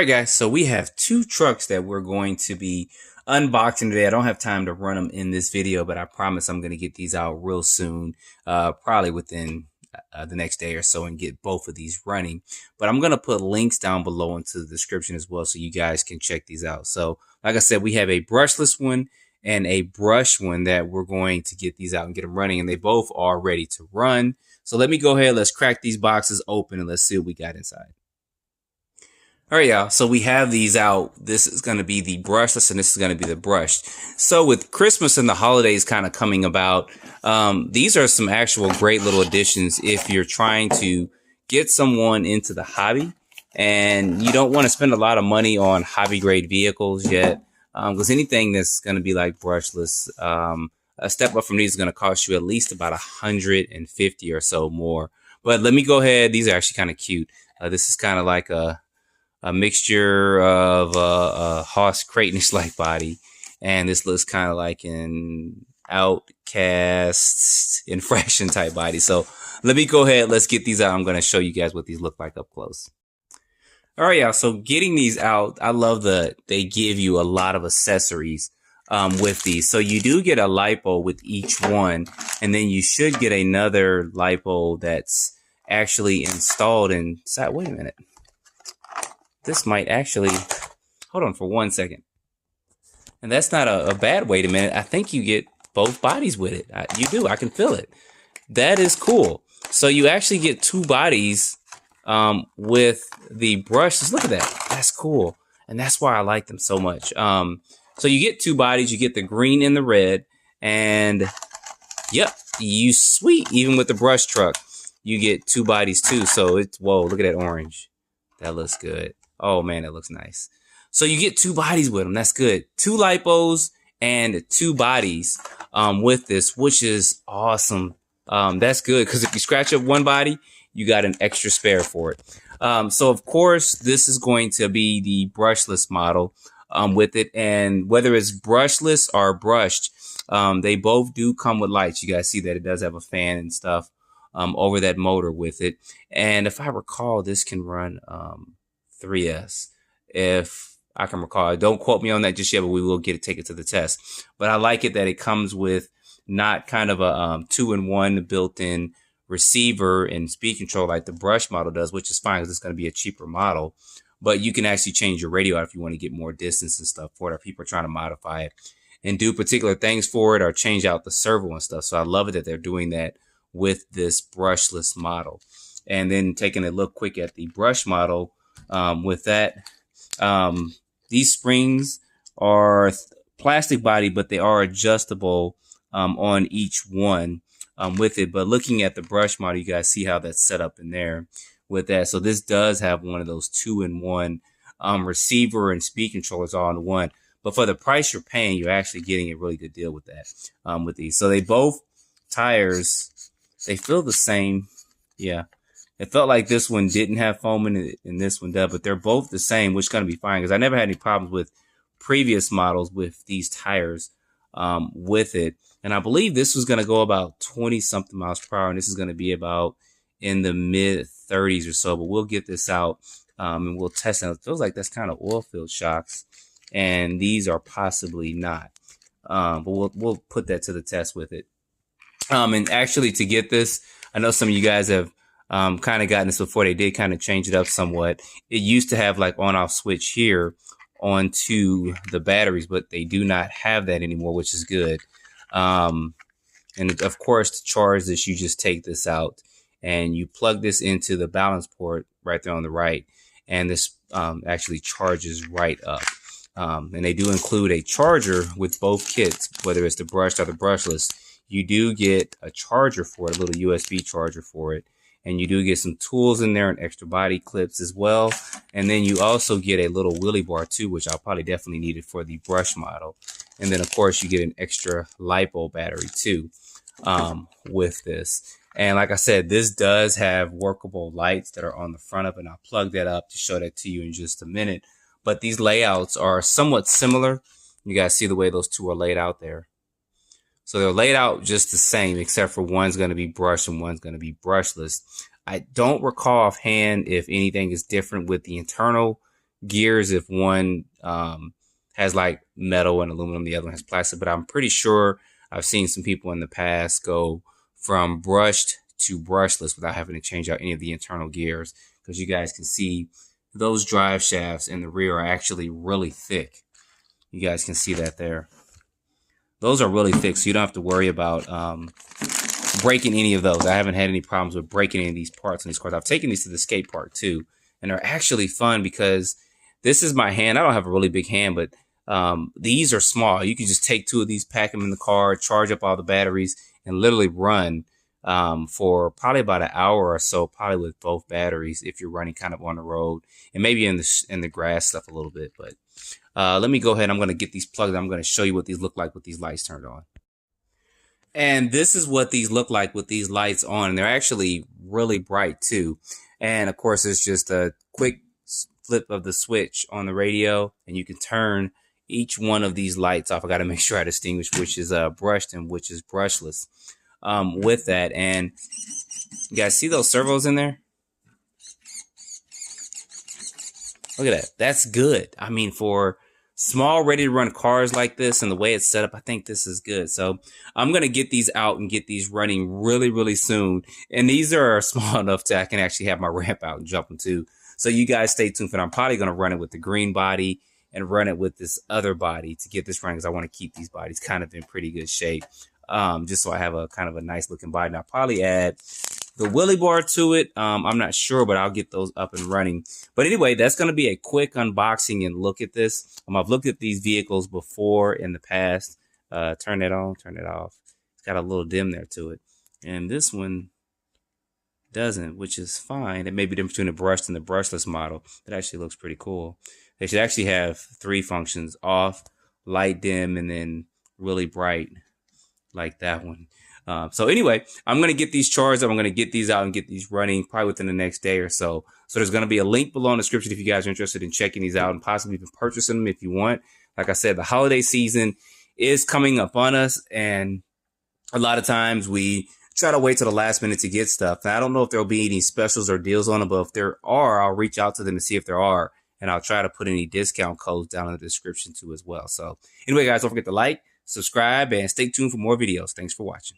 All right, guys, so we have two trucks that we're going to be unboxing today. I don't have time to run them in this video, but I promise I'm going to get these out real soon, probably within the next day or so, and get both of these running. But I'm going to put links down below into the description as well, so you guys can check these out. So like I said, we have a brushless one and a brush one that we're going to get these out and get them running, and they both are ready to run. So let me go ahead, let's crack these boxes open and let's see what we got inside. All right, y'all. So we have these out. This is going to be the brushless and this is going to be the brushed. So with Christmas and the holidays kind of coming about, these are some actual great little additions if you're trying to get someone into the hobby and you don't want to spend a lot of money on hobby grade vehicles yet. Because anything that's going to be like brushless, a step up from these is going to cost you at least about $150 or so more. But let me go ahead. These are actually kind of cute. This is kind of like a mixture of a Hoss Creighton-like body, and this looks kind of like an Outcast Infraction type body. So let me go ahead, let's get these out. I'm going to show you guys what these look like up close. All right, y'all, so getting these out, I love they give you a lot of accessories with these. So you do get a lipo with each one, and then you should get another lipo that's actually installed inside. Wait a minute. This might actually, hold on for 1 second. And that's not a bad wait a minute. I think you get both bodies with it. You do, I can feel it. That is cool. So you actually get two bodies with the brushes. Look at that, that's cool. And that's why I like them so much. So you get two bodies, you get the green and the red, and yep, you sweet. Even with the brush truck, you get two bodies too. So it's, whoa, look at that orange. That looks good. Oh man, that looks nice. So you get two bodies with them. That's good. Two lipos and two bodies with this, which is awesome. That's good because if you scratch up one body, you got an extra spare for it. So of course, this is going to be the brushless model with it. And whether it's brushless or brushed, they both do come with lights. You guys see that it does have a fan and stuff over that motor with it. And if I recall, this can run 3S, if I can recall. Don't quote me on that just yet, but we will take it to the test. But I like it that it comes with not kind of a 2-in-1 built-in receiver and speed control like the brush model does, which is fine because it's going to be a cheaper model. But you can actually change your radio out if you want to get more distance and stuff for it, or people are trying to modify it and do particular things for it or change out the servo and stuff. So I love it that they're doing that with this brushless model. And then taking a look quick at the brush model, with that, these springs are plastic body, but they are adjustable on each one with it. But looking at the brush model, you guys see how that's set up in there with that. So this does have one of those 2-in-1 receiver and speed controllers all in one. But for the price you're paying, you're actually getting a really good deal with that with these. So they both tires, they feel the same. Yeah. It felt like this one didn't have foam in it and this one does, but they're both the same, which is going to be fine because I never had any problems with previous models with these tires with it. And I believe this was going to go about 20-something miles per hour, and this is going to be about in the mid-30s or so. But we'll get this out and we'll test it. It feels like that's kind of oil-filled shocks, and these are possibly not. But we'll put that to the test with it. And actually, to get this, I know some of you guys have kind of gotten this before. They did kind of change it up somewhat. It used to have like on-off switch here onto the batteries, but they do not have that anymore, which is good. And of course, to charge this, you just take this out and you plug this into the balance port right there on the right, and this actually charges right up. And they do include a charger with both kits, whether it's the brushed or the brushless. You do get a charger for it, a little USB charger for it. And you do get some tools in there and extra body clips as well. And then you also get a little wheelie bar too, which I'll probably definitely need it for the brush model. And then of course you get an extra LiPo battery too with this. And like I said, this does have workable lights that are on the front of it. And I'll plug that up to show that to you in just a minute. But these layouts are somewhat similar. You guys see the way those two are laid out there. So they're laid out just the same, except for one's going to be brushed and one's going to be brushless. I don't recall offhand if anything is different with the internal gears if one has like metal and aluminum, the other one has plastic. But I'm pretty sure I've seen some people in the past go from brushed to brushless without having to change out any of the internal gears, because you guys can see those drive shafts in the rear are actually really thick. You guys can see that there. Those are really thick, so you don't have to worry about breaking any of those. I haven't had any problems with breaking any of these parts in these cars. I've taken these to the skate park too, and they're actually fun because this is my hand. I don't have a really big hand, but these are small. You can just take 2 of these, pack them in the car, charge up all the batteries, and literally run for probably about an hour or so, probably with both batteries if you're running kind of on the road and maybe in the grass stuff a little bit. But let me go ahead. I'm going to get these plugged. I'm going to show you what these look like with these lights turned on. And this is what these look like with these lights on. And they're actually really bright too. And of course, it's just a quick flip of the switch on the radio, and you can turn each one of these lights off. I got to make sure I distinguish which is brushed and which is brushless with that. And you guys see those servos in there? Look at that. That's good. I mean, for small, ready to run cars like this and the way it's set up, I think this is good. So I'm going to get these out and get these running really, really soon. And these are small enough to I can actually have my ramp out and jump them too. So you guys stay tuned for that. I'm probably going to run it with the green body and run it with this other body to get this running, because I want to keep these bodies kind of in pretty good shape. Just so I have a kind of a nice looking body. And I'll probably add the wheelie bar to it. I'm not sure, but I'll get those up and running. But anyway, that's going to be a quick unboxing and look at this. I've looked at these vehicles before in the past. Turn that on, turn it off. It's got a little dim there to it. And this one doesn't, which is fine. It may be different between the brushed and the brushless model. That actually looks pretty cool. They should actually have 3 functions: off, light dim, and then really bright like that one. So anyway, I'm going to get these charged up. I'm going to get these out and get these running probably within the next day or so. So there's going to be a link below in the description if you guys are interested in checking these out and possibly even purchasing them if you want. Like I said, the holiday season is coming up on us, and a lot of times we try to wait till the last minute to get stuff. Now, I don't know if there'll be any specials or deals on them, but if there are, I'll reach out to them and see if there are, and I'll try to put any discount codes down in the description too as well. So anyway, guys, don't forget to like, subscribe, and stay tuned for more videos. Thanks for watching.